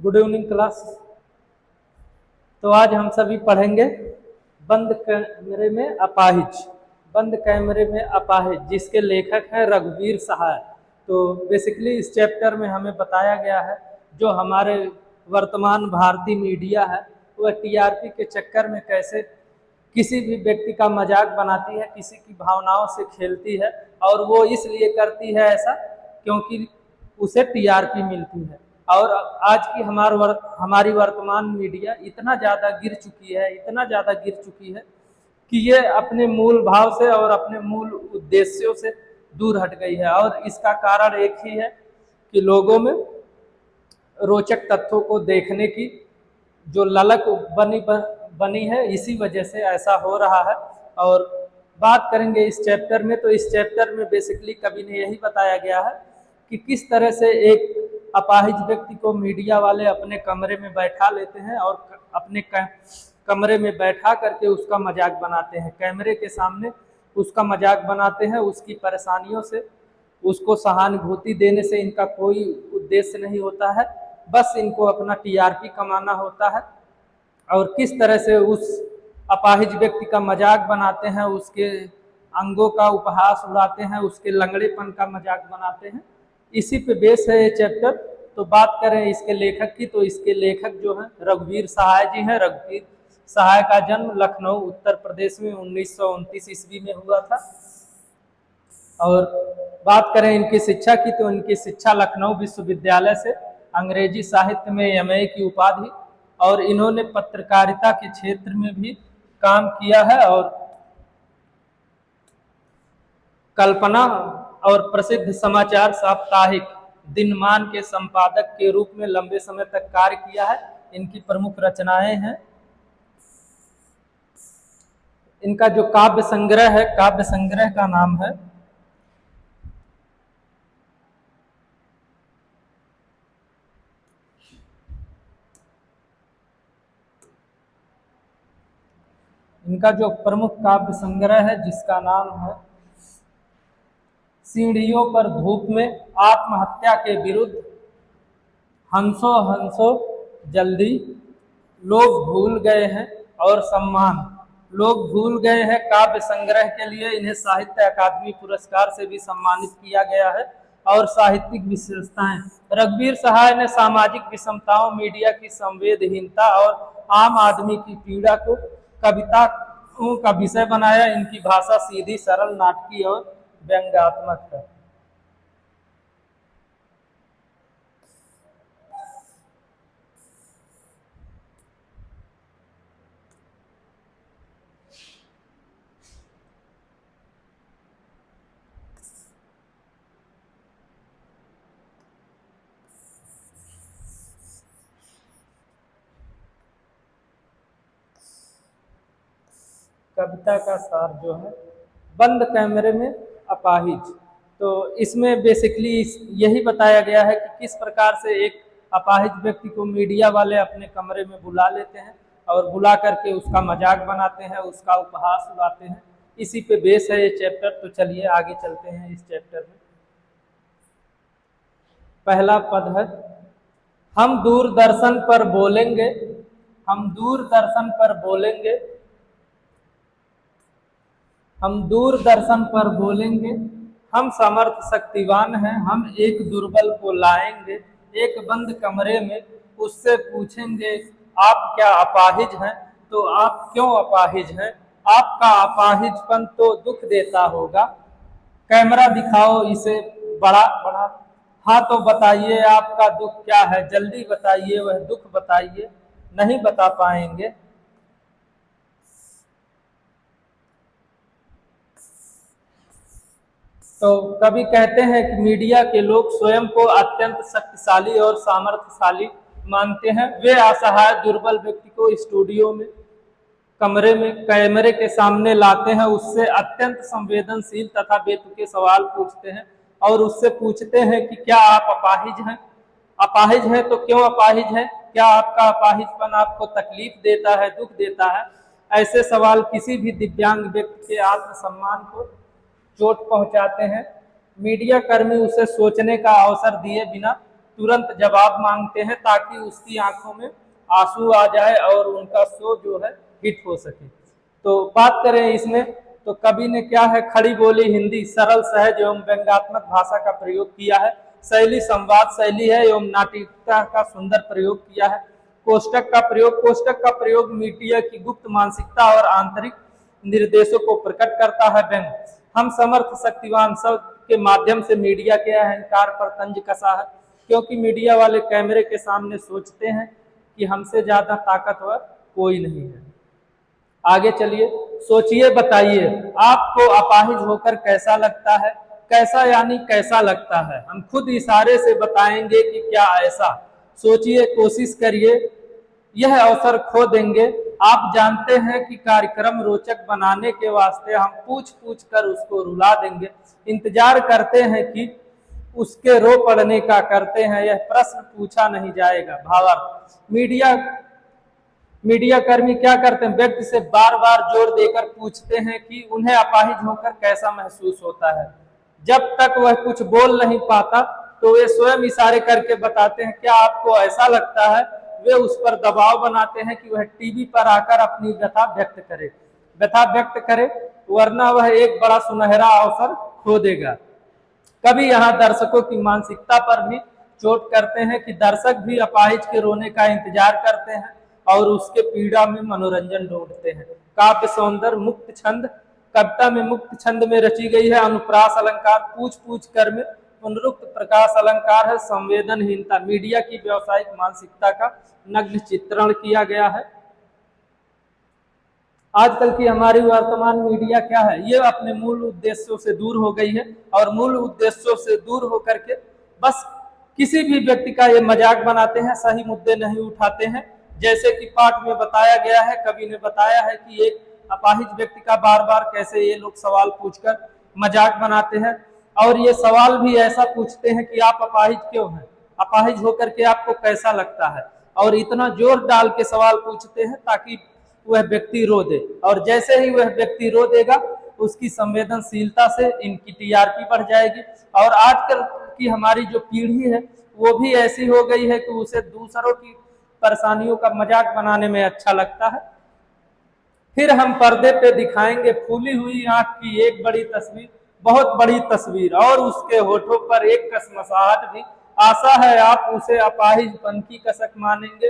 Good evening class. तो आज हम सभी पढ़ेंगे बंद कमरे में अपाहिज। बंद कमरे में अपाहिज जिसके लेखक हैं रघुवीर सहाय। तो बेसिकली इस चैप्टर में हमें बताया गया है जो हमारे वर्तमान भारतीय मीडिया है वह टीआरपी के चक्कर में कैसे किसी भी व्यक्ति का मजाक बनाती है, किसी की भावनाओं से खेलती है, और वो इसलिए करती है ऐसा क्योंकि उसे टीआरपी मिलती है। और आज की हमारी वर्तमान मीडिया इतना ज़्यादा गिर चुकी है कि ये अपने मूल भाव से और अपने मूल उद्देश्यों से दूर हट गई है। और इसका कारण एक ही है कि लोगों में रोचक तथ्यों को देखने की जो ललक बनी है, इसी वजह से ऐसा हो रहा है। और बात करेंगे इस चैप्टर में, तो इस चैप्टर में बेसिकली कवि ने यही बताया गया है कि किस तरह से एक अपाहिज व्यक्ति को मीडिया वाले अपने कमरे में बैठा लेते हैं और अपने कमरे में बैठा करके उसका मजाक बनाते हैं, कैमरे के सामने उसका मजाक बनाते हैं। उसकी परेशानियों से उसको सहानुभूति देने से इनका कोई उद्देश्य नहीं होता है, बस इनको अपना टीआरपी कमाना होता है। और किस तरह से उस अपाहिज व्यक्ति का मजाक बनाते हैं, उसके अंगों का उपहास उड़ाते हैं, उसके लंगड़ेपन का मजाक बनाते हैं, इसी पे बेस है ये चैप्टर। तो बात करें इसके लेखक की, तो इसके लेखक जो हैं रघुवीर सहाय जी हैं। रघुवीर सहाय का जन्म लखनऊ उत्तर प्रदेश में 1929 ईस्वी में हुआ था। और बात करें इनकी शिक्षा की, तो इनकी शिक्षा लखनऊ विश्वविद्यालय से अंग्रेजी साहित्य में एमए की उपाधि, और इन्होंने पत्रकारिता के क्षेत्र में भी काम किया है और कल्पना और प्रसिद्ध समाचार साप्ताहिक दिनमान के संपादक के रूप में लंबे समय तक कार्य किया है। इनकी प्रमुख रचनाएं हैं, इनका जो काव्य संग्रह है, काव्य संग्रह का नाम है इनका जो प्रमुख काव्य संग्रह है जिसका नाम है सीढ़ियों पर धूप में, आत्महत्या के विरुद्ध, हंसो हंसो जल्दी, लोग भूल गए हैं, और सम्मान, लोग भूल गए हैं काव्य संग्रह के लिए इन्हें साहित्य अकादमी पुरस्कार से भी सम्मानित किया गया है। और साहित्यिक विशेषताएं, रघुवीर सहाय ने सामाजिक विषमताओं, मीडिया की संवेदहीनता और आम आदमी की पीड़ा को कविता का विषय बनाया। इनकी भाषा सीधी, सरल, नाटकीय और व्यंग्यात्मक है। कविता का सार जो है बंद कमरे में अपाहिज, तो इसमें बेसिकली यही बताया गया है कि किस प्रकार से एक अपाहिज व्यक्ति को मीडिया वाले अपने कमरे में बुला लेते हैं और बुला करके उसका मजाक बनाते हैं, उसका उपहास उड़ाते हैं। इसी पे बेस है ये चैप्टर। तो चलिए आगे चलते हैं इस चैप्टर में। पहला पद है, हम दूरदर्शन पर बोलेंगे, हम दूरदर्शन पर बोलेंगे, हम दूरदर्शन पर बोलेंगे, हम समर्थ शक्तिवान हैं, हम एक दुर्बल को लाएंगे, एक बंद कमरे में उससे पूछेंगे आप क्या अपाहिज हैं, तो आप क्यों अपाहिज हैं, आपका अपाहिजपन तो दुख देता होगा, कैमरा दिखाओ इसे बड़ा बड़ा, हाँ तो बताइए आपका दुख क्या है, जल्दी बताइए वह दुख बताइए, नहीं बता पाएंगे। तो कवि कहते हैं कि मीडिया के लोग स्वयं को अत्यंत शक्तिशाली और सामर्थ्यशाली मानते हैं। वे असहाय दुर्बल व्यक्ति को स्टूडियो में, कमरे में, कैमरे के सामने लाते हैं, उससे अत्यंत संवेदनशील तथा बेतुके सवाल पूछते हैं और उससे पूछते हैं कि क्या आप अपाहिज हैं, अपाहिज हैं तो क्यों अपाहिज हैं, क्या आपका अपाहिजपन आपको तकलीफ देता है, दुख देता है। ऐसे सवाल किसी भी दिव्यांग व्यक्ति के आत्मसम्मान को चोट पहुंचाते हैं। मीडिया कर्मी उसे सोचने का अवसर दिए बिना तुरंत जवाब मांगते हैं ताकि उसकी आंखों में आंसू आ जाए और उनका शो जो है हिट हो सके। तो बात करें इसमें, तो कवि ने क्या है, खड़ी बोली हिंदी सरल सहज एवं व्यंग्यात्मक भाषा का प्रयोग किया है। शैली संवाद शैली है एवं नाटकीयता का सुंदर प्रयोग किया है। कोष्टक का प्रयोग मीडिया की गुप्त मानसिकता और आंतरिक निर्देशों को प्रकट करता है। व्यंग, हम समर्थ शक्तिवान शब्द के माध्यम से मीडिया के अहंकार पर तंज कसा है, क्योंकि मीडिया वाले कैमरे के सामने सोचते हैं कि हमसे ज्यादा ताकतवर कोई नहीं है। आगे चलिए, सोचिए बताइए आपको अपाहिज होकर कैसा लगता है। कैसा यानी कैसा लगता है, हम खुद इशारे से बताएंगे कि क्या ऐसा। सोचिए, कोशिश करिए, यह अवसर खो देंगे। आप जानते हैं कि कार्यक्रम रोचक बनाने के वास्ते हम पूछ पूछ कर उसको रुला देंगे। इंतजार करते हैं कि उसके रो पड़ने का, करते हैं यह प्रश्न पूछा नहीं जाएगा। भावार्थ, मीडिया कर्मी क्या करते हैं, व्यक्ति से बार बार जोर देकर पूछते हैं कि उन्हें अपाहिज होकर कैसा महसूस होता है। जब तक वह कुछ बोल नहीं पाता तो वे स्वयं इशारे करके बताते हैं क्या आपको ऐसा लगता है। वे उस पर दबाव बनाते हैं कि वह टीवी पर आकर अपनी व्यथा व्यक्त करे, वरना वह एक बड़ा सुनहरा अवसर खो देगा। कभी यहाँ दर्शकों की मानसिकता पर भी चोट करते हैं कि दर्शक भी अपाहिज के रोने का इंतजार करते हैं और उसके पीड़ा में मनोरंजन ढूंढते हैं। काव्य सौंदर्य मुक्त छंद, कविता में मुक्त छंद में रची गई है। अनुप्रास अलंकार, पूछ पूछ कर में पुनरुक्त प्रकाश अलंकार है। संवेदनहीनता, मीडिया की व्यावसायिक मानसिकता का नग्न चित्रण किया गया है। आजकल की हमारी वर्तमान मीडिया क्या है, ये अपने मूल उद्देश्यों से दूर हो गई है और मूल उद्देश्यों से दूर होकर के बस किसी भी व्यक्ति का ये मजाक बनाते हैं, सही मुद्दे नहीं उठाते हैं। जैसे कि पाठ में बताया गया है, कवि ने बताया है कि एक अपाहिज व्यक्ति का बार बार कैसे ये लोग सवाल पूछकर मजाक बनाते हैं, और ये सवाल भी ऐसा पूछते हैं कि आप अपाहिज क्यों हैं, अपाहिज होकर के आपको कैसा लगता है, और इतना जोर डाल के सवाल पूछते हैं ताकि वह व्यक्ति रो दे। और जैसे ही वह व्यक्ति रो देगा उसकी संवेदनशीलता से इनकी टीआरपी बढ़ जाएगी। और आजकल की हमारी जो पीढ़ी है वो भी ऐसी हो गई है कि उसे दूसरों की परेशानियों का मजाक बनाने में अच्छा लगता है। फिर हम पर्दे पे दिखाएंगे फूली हुई आंख की एक बड़ी तस्वीर, बहुत बड़ी तस्वीर, और उसके होठों पर एक कसमसाहट भी। आशा है आप उसे अपाहिजपन की कसक मानेंगे।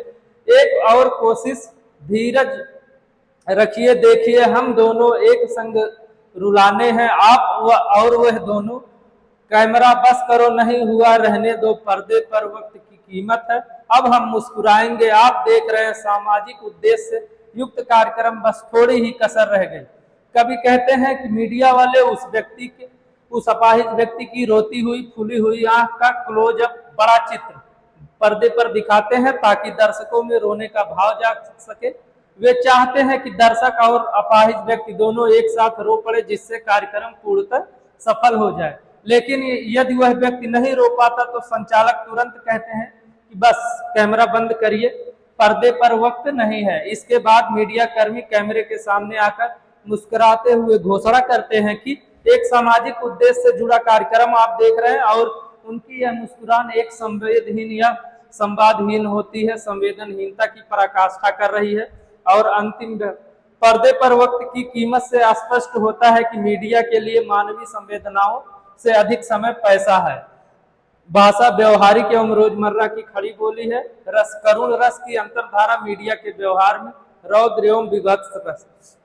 एक और कोशिश, धीरज रखिए, देखिए हम दोनों एक संग रुलाने हैं, आप और वह दोनों। कैमरा बस करो, नहीं हुआ रहने दो, पर्दे पर वक्त की कीमत है। अब हम मुस्कुराएंगे, आप देख रहे हैं सामाजिक उद्देश्य युक्त कार्यक्रम, बस थोड़ी ही कसर रह गई। कभी कहते हैं कि मीडिया वाले उस अपाहिज व्यक्ति की रोती हुई फूली हुई आंख का क्लोजअप बड़ा चित्र पर्दे पर दिखाते हैं ताकि दर्शकों में रोने का भाव जाग सके। वे चाहते हैं कि दर्शक और अपाहिज व्यक्ति दोनों एक साथ रो पड़े, जिससे कार्यक्रम पूर्णतः सफल हो जाए। लेकिन यदि वह व्यक्ति नहीं रो पाता तो संचालक तुरंत कहते हैं कि बस कैमरा बंद करिए, पर्दे पर वक्त नहीं है। इसके बाद मीडिया कर्मी कैमरे के सामने आकर मुस्कुराते हुए घोषणा करते हैं कि एक सामाजिक उद्देश्य से जुड़ा कार्यक्रम आप देख रहे हैं, और उनकी यह मुस्कुराहट एक संवेदहीन या संवादहीन होती है, संवेदनहीनता की पराकाष्ठा कर रही है। और अंतिम, पर्दे पर वक्त की कीमत से स्पष्ट होता है कि मीडिया के लिए मानवीय संवेदनाओं से अधिक समय पैसा है। भाषा व्यवहारिक एवं रोजमर्रा की खड़ी बोली है। रस, करुण रस की अंतर्धारा मीडिया के व्यवहार में, रौद्र एवं विभत्स रस।